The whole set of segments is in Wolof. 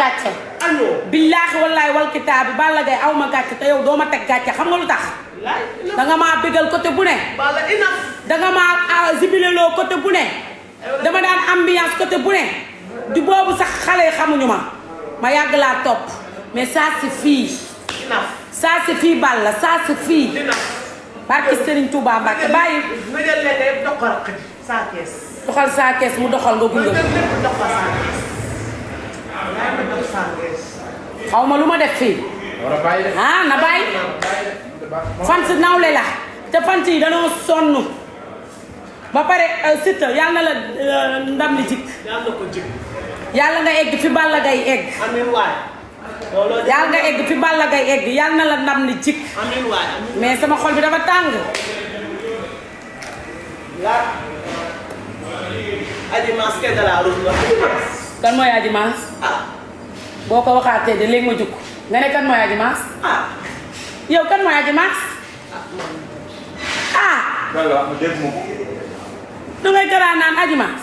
gàcce. billaahi wallaahi wal kitaabi Balla Gaye aw ma gàcce te yow doo ma teg gàcce xam nga lu tax. danga maa bégal côté bu ne. danga maa zibileloo côté bu ne. dama daan ambiance côté bu ne. di boobu sax xale yi xamuñu ma yàgg laa topp mais ça suffit. ça suffit Balla ça suffit. barki Serigne Touba Mbacke bàyyi. doxal saa kees mu doxal nga gunge. xaw ma lu ma def fii. ah na bàyyi. fan si nawle la te fan yi danoo sonn ba pare Siteu yàlla na la ndam li jik. yàlla nga egg fi Balla Gaye egg. yàlla nga egg fi Balla Gaye egg yàlla na la ndam li jik. mais sama xol bi dafa tàng. kan mooy Aji Maas. boo ko waxaatee de léegi ma jukk nga ne kan mooy Aji Maas. yow kan mooy Aji Maas. du ngay gëraa naan Aji Maas.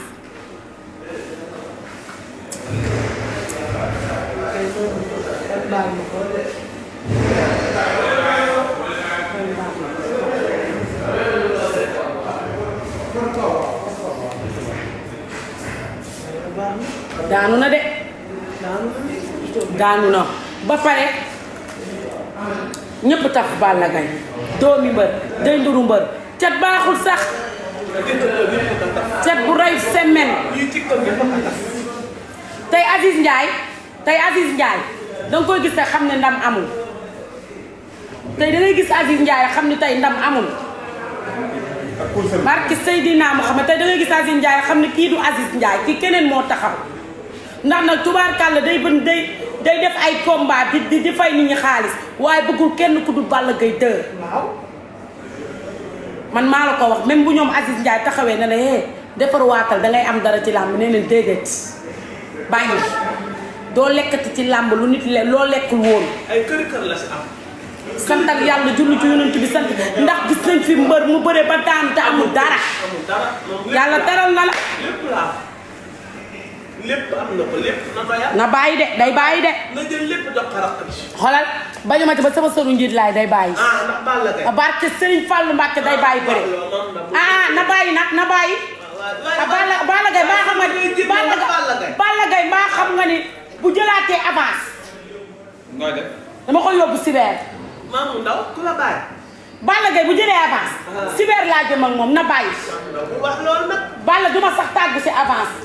daanu na de. daanu na ba pare ñëpp tax Balla Gaye doomi mbër day nduru mbër cat baaxul sax cat bu rey semaine tey Aziz Ndiaye danga koy gis te xam ne ndam amul tey dangay gis Aziz Ndiaye xam ne tey ndam amul barki Seydina Muhammad tey dangay gis Aziz Ndiaye xam ne kii du Aziz Ndiaye kii keneen moo taxaw ndax nag tubaarkàlla day def ay combat di fay nit ñi xaalis waaye bëggul kenn ku dul Balla Gaye 2 man maa la ko wax même bu ñoom Aziz Ndiaye taxawee ne la defar waatal dangay am dara ci làmb nee leen déedéet bàyyi doo lekkati ci làmb lu nit loo lekkul woon. ay kër la si am. santal yàlla julli ci yonent bi sant ndax gis nañ fi mbër mu bëree ba daanu te amul dara. yàlla teral na la. lépp am na ko lépp na doyal. na bàyyi de day bàyyi de. na jël lépp jox ko rakk bi. xoolal bañu ma ci ba sama sëru njiit laay day bàyyi. ndax Balla Gaye. barke Serigne Fallou Mbacke day bàyyi bëre. na bàyyi nag na bàyyi. Balla Gaye maa xam nga ni Balla Gaye maa xam nga ni bu jëlaatee avance. nga def. dama koy yóbbu Sibeer. Maamu Ndaw ku la bàyyi. Balla Gaye bu jëlee avance. Sibeer laa jëm ak moom na bàyyi. bu wax loolu nag. Balla duma sax tàggu si avance.